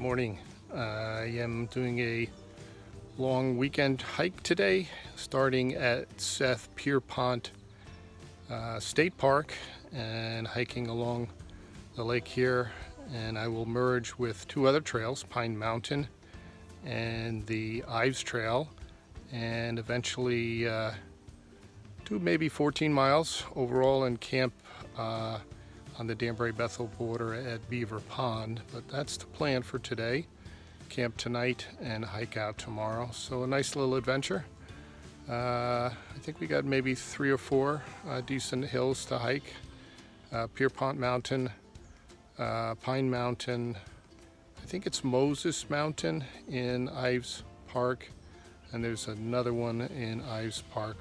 Morning. I am doing a long weekend hike today, starting at Pierrepont State Park and hiking along the lake here, and I will merge with two other trails, Pine Mountain and the Ives Trail, and eventually do maybe 14 miles overall and camp on the Danbury-Bethel border at Beaver Pond. But that's the plan for today. Camp tonight and hike out tomorrow. So a nice little adventure. I think we got maybe 3 or 4 decent hills to hike. Pierrepont Mountain, Pine Mountain, I think it's Moses Mountain in Ives Park, and there's another one in Ives Park.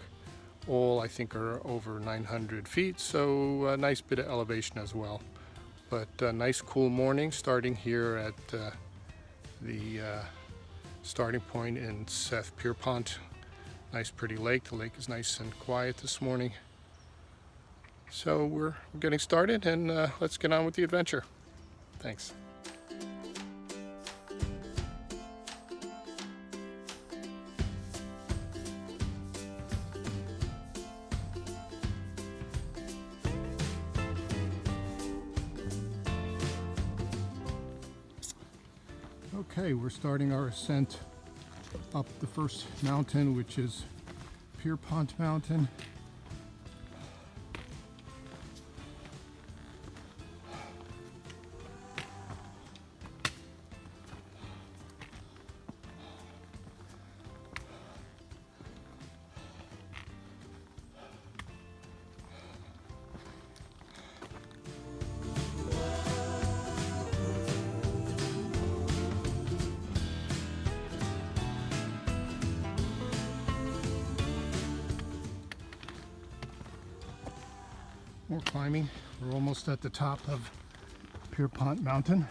All I think are over 900 feet, so a nice bit of elevation as well. But a nice cool morning starting here at the starting point in Pierrepont. Nice pretty lake. The lake is nice and quiet this morning. So we're getting started, and let's get on with the adventure. Thanks. Okay, we're starting our ascent up the first mountain, which is Pierrepont Mountain. More climbing. We're almost at the top of Pierrepont Mountain.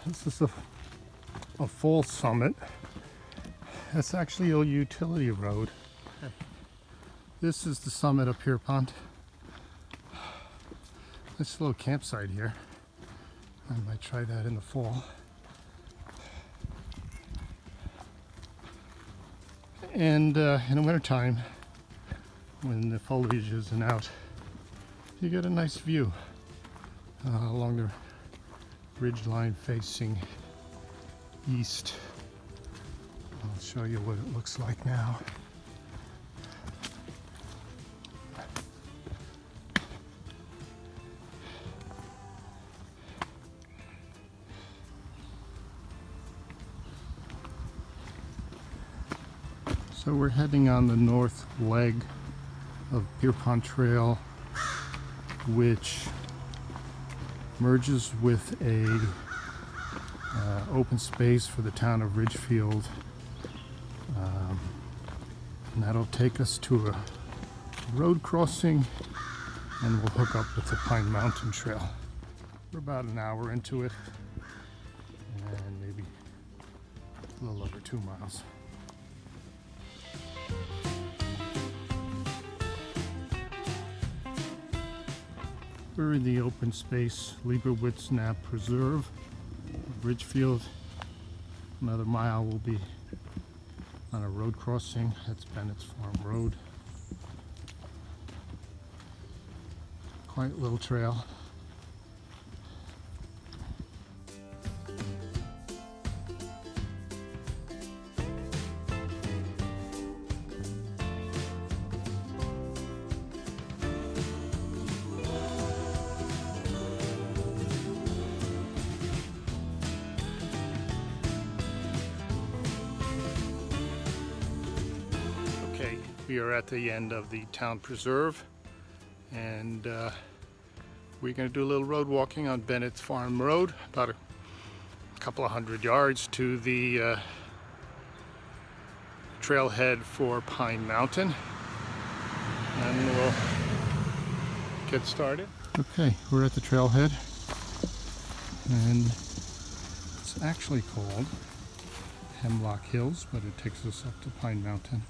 This is a full summit. That's actually a utility road. This is the summit of Pierrepont. This little campsite here. I might try that in the fall. And in the wintertime, when the foliage isn't out, you get a nice view along the ridge line facing east. I'll show you what it looks like now. So we're heading on the north leg of Pierrepont Trail, which merges with a open space for the town of Ridgefield, and that'll take us to a road crossing, and we'll hook up with the Pine Mountain Trail. We're about an hour into it, and maybe a little over 2 miles. We're in the open space Lieberwitz Knapp Preserve, Ridgefield. Another mile will be on a road crossing. That's Bennetts Farm Road. Quite little trail. We are at the end of the town preserve, and we're going to do a little road walking on Bennetts Farm Road, about a couple of 100 yards to the trailhead for Pine Mountain, and we'll get started. Okay, we're at the trailhead, and it's actually called Hemlock Hills, but it takes us up to Pine Mountain.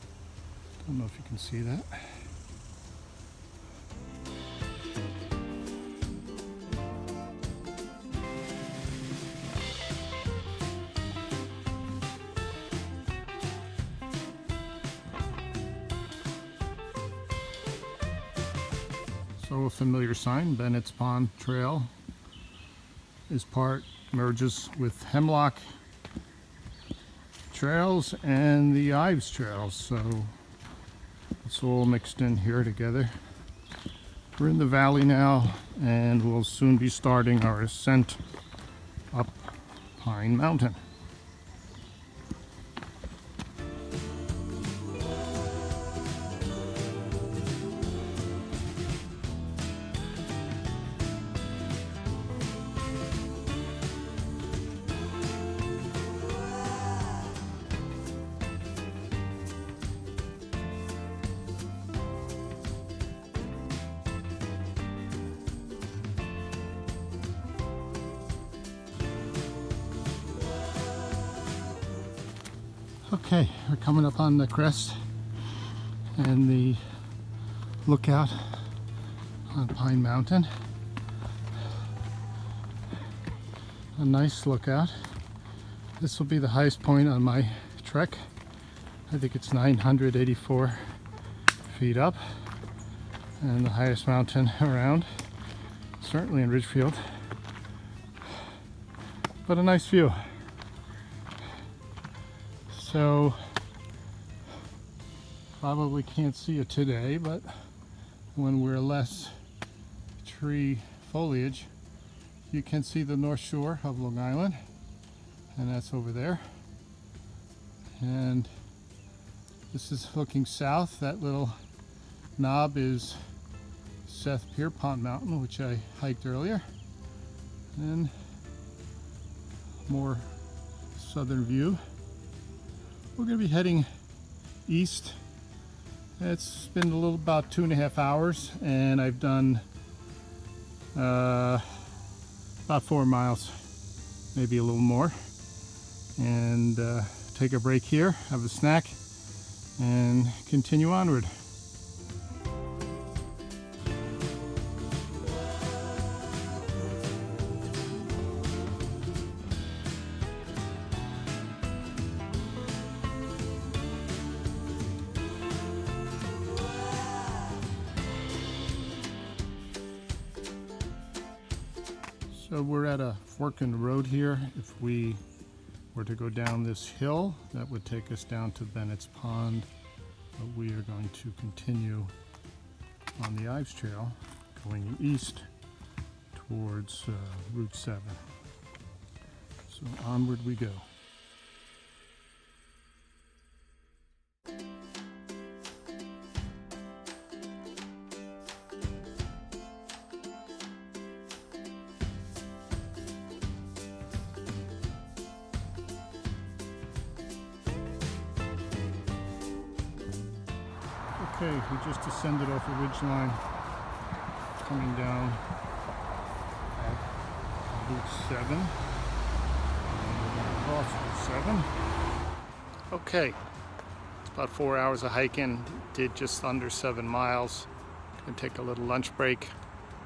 Don't know if you can see that. So a familiar sign, Bennetts Pond Trail merges with Hemlock Trails and the Ives Trails, so it's all mixed in here together. We're in the valley now, and we'll soon be starting our ascent up Pine Mountain. Okay, we're coming up on the crest and the lookout on Pine Mountain. A nice lookout. This will be the highest point on my trek. I think it's 984 feet up, and the highest mountain around, certainly in Ridgefield. But a nice view. So probably can't see it today, but when we're less tree foliage, you can see the north shore of Long Island, and that's over there. And this is looking south. That little knob is Pierrepont Mountain, which I hiked earlier, and more southern view. We're going to be heading east. It's been a little about 2.5 hours, and I've done about 4 miles, maybe a little more. And take a break here, have a snack, and continue onward. So we're at a fork in the road here. If we were to go down this hill, that would take us down to Bennetts Pond, but we are going to continue on the Ives Trail, going east towards Route 7. So onward we go. Okay, we just descended off a ridgeline, coming down at Route 7. And we're going to cross Route 7. Okay, it's about 4 hours of hiking. Did just under 7 miles. Gonna take a little lunch break.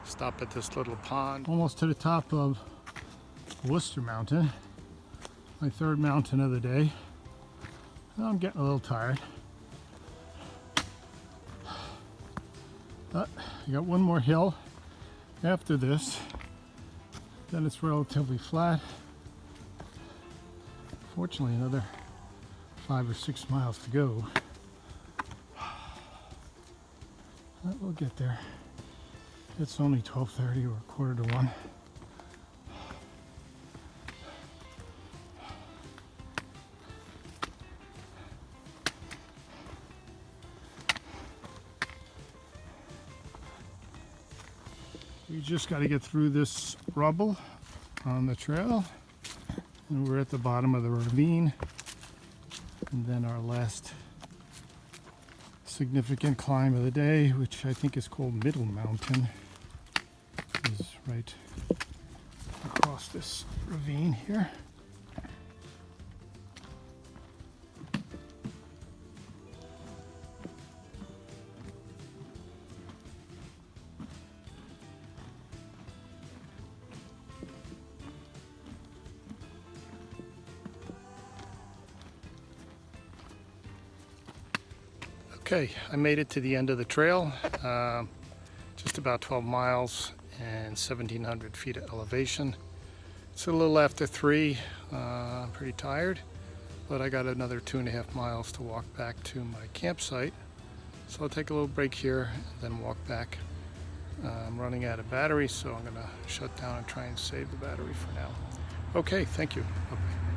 Stop at this little pond. Almost to the top of Worcester Mountain, my third mountain of the day. And I'm getting a little tired. But I got one more hill after this, then it's relatively flat. Fortunately, another 5 or 6 miles to go. But we'll get there. It's only 12:30 or 1:45. We just got to get through this rubble on the trail, and we're at the bottom of the ravine, and then our last significant climb of the day, which I think is called Middle Mountain, is right across this ravine here. Okay, I made it to the end of the trail, just about 12 miles and 1,700 feet of elevation. It's a little after 3, I'm pretty tired, but I got another 2.5 miles to walk back to my campsite. So I'll take a little break here and then walk back. I'm running out of battery, so I'm gonna shut down and try and save the battery for now. Okay, thank you. Bye-bye.